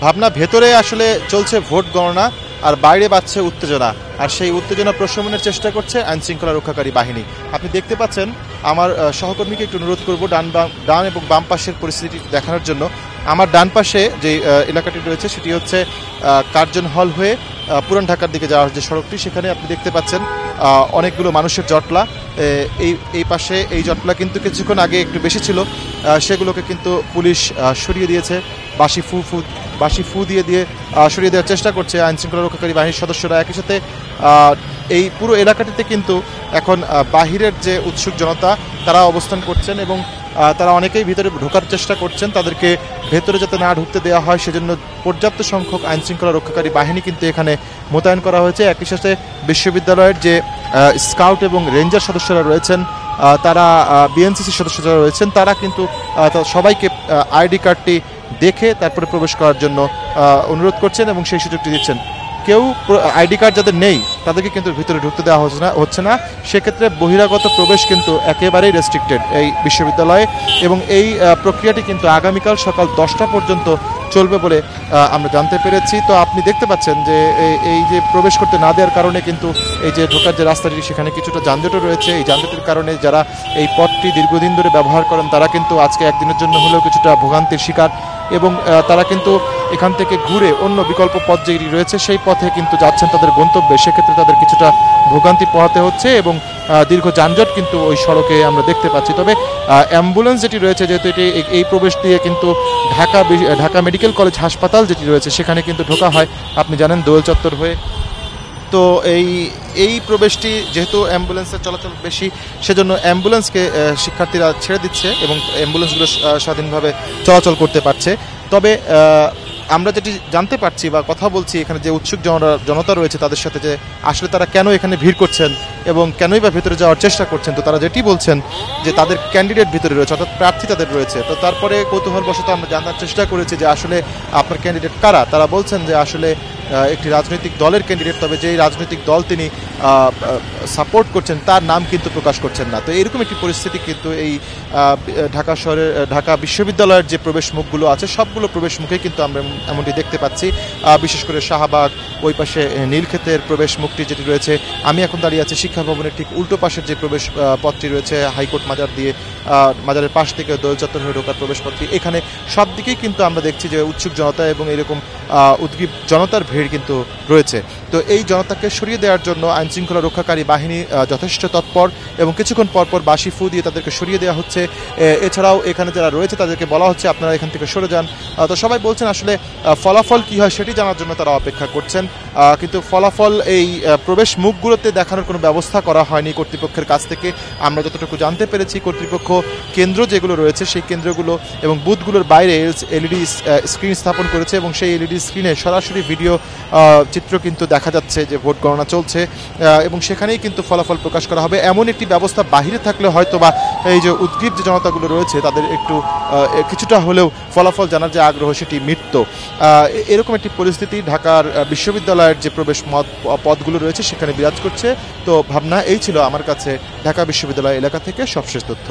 ভাবনা ভেতরে আসলে চলছে ভোট গণনা আর বাইরে বাজছে উত্তেজনা, আর সেই উত্তেজনা প্রশমনের চেষ্টা করছে আইন শৃঙ্খলা রক্ষাকারী বাহিনী। আপনি দেখতে পাচ্ছেন, আমার সহকর্মীকে একটু অনুরোধ করব ডান এবং বাম পাশের পরিস্থিতি দেখানোর জন্য। আমার ডান পাশে যে এলাকাটি রয়েছে সেটি হচ্ছে কার্জন হল হয়ে পুরান ঢাকার দিকে যাওয়ার যে সড়কটি, সেখানে আপনি দেখতে পাচ্ছেন অনেকগুলো মানুষের জটলা। এই পাশে এই জটলা কিন্তু কিছুক্ষণ আগে একটু বেশি ছিল, সেগুলোকে কিন্তু পুলিশ সরিয়ে দিয়েছে। বাসি ফু দিয়ে সরিয়ে দেওয়ার চেষ্টা করছে আইন শৃঙ্খলা রক্ষাকারী বাহিনীর সদস্যরা। একই সাথে এই পুরো এলাকাটিতে কিন্তু এখন বাহিরের যে উৎসুক জনতা তারা অবস্থান করছেন এবং তারা অনেকেই ভিতরে ঢোকার চেষ্টা করছেন। তাদেরকে ভেতরে যাতে না ঢুকতে দেওয়া হয় সেজন্য পর্যাপ্ত সংখ্যক আইন শৃঙ্খলা রক্ষাকারী বাহিনী কিন্তু এখানে মোতায়েন করা হয়েছে। একই সাথে বিশ্ববিদ্যালয়ের যে স্কাউট এবং রেঞ্জার সদস্যরা রয়েছেন, তারা বিএনসিসি সদস্যরা রয়েছেন, তারা কিন্তু সবাইকে আইডি কার্ডটি দেখে তারপরে প্রবেশ করার জন্য অনুরোধ করছেন এবং সেই সুযোগটি দিচ্ছেন। কেউ আইডি কার্ড যাদের নেই তাদেরকে কিন্তু ভিতরে ঢুকতে দেওয়া হচ্ছে না। সেক্ষেত্রে বহিরাগত প্রবেশ কিন্তু একেবারেই রেস্ট্রিক্টেড এই বিশ্ববিদ্যালয়ে, এবং এই প্রক্রিয়াটি কিন্তু আগামীকাল সকাল 10টা পর্যন্ত চলবে বলে আমরা জানতে পেরেছি। তো আপনি দেখতে পাচ্ছেন যে এই যে প্রবেশ করতে না দেওয়ার কারণে কিন্তু এই যে ঢোকার যে রাস্তাটি সেখানে কিছুটা যানজটও রয়েছে। এই যানজটের কারণে যারা এই পথটি দীর্ঘদিন ধরে ব্যবহার করেন তারা কিন্তু আজকে একদিনের জন্য হলেও কিছুটা ভোগান্তির শিকার, এবং তারা কিন্তু এখান থেকে ঘুরে অন্য বিকল্প পথ যেটি রয়েছে সেই পথে কিন্তু যাচ্ছেন তাদের গন্তব্যে। সেক্ষেত্রে তাদের কিছুটা ভোগান্তি পোহাতে হচ্ছে এবং দীর্ঘ যানজট কিন্তু ওই সড়কে আমরা দেখতে পাচ্ছি। তবে অ্যাম্বুলেন্স যেটি রয়েছে, যেহেতু এটি এই প্রবেশ দিয়ে কিন্তু ঢাকা মেডিকেল কলেজ হাসপাতাল যেটি রয়েছে সেখানে কিন্তু ঢোকা হয়, আপনি জানেন, দোয়েল চত্বর হয়ে। তো এই প্রবেশটি যেহেতু অ্যাম্বুলেন্সের চলাচল বেশি, সেজন্য অ্যাম্বুলেন্সকে শিক্ষার্থীরা ছেড়ে দিচ্ছে এবং অ্যাম্বুলেন্সগুলো স্বাধীনভাবে চলাচল করতে পারছে। তবে আমরা যেটি জানতে পারছি বা কথা বলছি এখানে যে উৎসুক জনতা রয়েছে তাদের সাথে, যে আসলে তারা কেন এখানে ভিড় করছেন এবং কেনই বা ভেতরে যাওয়ার চেষ্টা করছেন, তো তারা যেটি বলছেন যে তাদের ক্যান্ডিডেট ভিতরে রয়েছে, অর্থাৎ প্রার্থী তাদের রয়েছে। তো তারপরে কৌতূহলবশত আমরা জানার চেষ্টা করেছি যে আসলে আপনার ক্যান্ডিডেট কারা। তারা বলছেন যে আসলে একটি রাজনৈতিক দলের ক্যান্ডিডেট, তবে যেই রাজনৈতিক দল তিনি সাপোর্ট করছেন তার নাম কিন্তু প্রকাশ করছেন না। তো এরকম একটি পরিস্থিতি কিন্তু এই ঢাকা বিশ্ববিদ্যালয়ের যে প্রবেশ মুখগুলো আছে সবগুলো প্রবেশ মুখে কিন্তু আমরা এমনটি দেখতে পাচ্ছি। বিশেষ করে শাহবাগ, ওই পাশে নীলক্ষেতের প্রবেশ মুখটি যেটি রয়েছে, আমি এখন দাঁড়িয়ে আছি শিক্ষা ভবনের ঠিক উল্টো পাশের যে প্রবেশ পথটি রয়েছে হাইকোর্ট মাজার দিয়ে, মাজারের পাশ থেকে দোয়েল চত্বর হয়ে ঢোকার প্রবেশ পথটি, এখানে সব দিকেই কিন্তু আমরা দেখছি যে উৎসুক জনতা এবং এরকম উদ্গ্রীব জনতার ভিড় কিন্তু রয়েছে। তো এই জনতাকে সরিয়ে দেওয়ার জন্য আইন শৃঙ্খলা রক্ষাকারী বাহিনী যথেষ্ট তৎপর এবং কিছুক্ষণ পরপর বাঁশি ফু দিয়ে তাদেরকে সরিয়ে দেওয়া হচ্ছে। এছাড়াও এখানে যারা রয়েছে তাদেরকে বলা হচ্ছে আপনারা এখান থেকে সরে যান। তো সবাই বলছেন আসলে ফলাফল কী হয় সেটি জানার জন্য তারা অপেক্ষা করছেন, কিন্তু ফলাফল এই প্রবেশ মুখগুলোতে দেখানোর কোনো ব্যবস্থা করা হয়নি কর্তৃপক্ষের কাছ থেকে। আমরা যতটুকু জানতে পেরেছি কর্তৃপক্ষ কেন্দ্র যেগুলো রয়েছে সেই কেন্দ্রগুলো এবং বুথগুলোর বাইরে এলইডি স্ক্রিন স্থাপন করেছে এবং সেই এলইডি স্ক্রিনে সরাসরি ভিডিও চিত্র কিন্তু দেখা যাচ্ছে যে ভোট গণনা চলছে এবং সেখানেই কিন্তু ফলাফল প্রকাশ করা হবে। এমন একটি ব্যবস্থা বাহিরে থাকলে হয়তো বা এই যে উদ্গ্রীব যে জনতাগুলো রয়েছে তাদের একটু কিছুটা হলেও ফলাফল জানার যে আগ্রহ সেটি মিটত। এরকম একটি পরিস্থিতি ঢাকার বিশ্ববিদ্যালয়ের যে প্রবেশ পথগুলো রয়েছে সেখানে বিরাজ করছে। তো ভাবনা এই ছিল আমার কাছে ঢাকা বিশ্ববিদ্যালয় এলাকা থেকে সবশেষ তথ্য।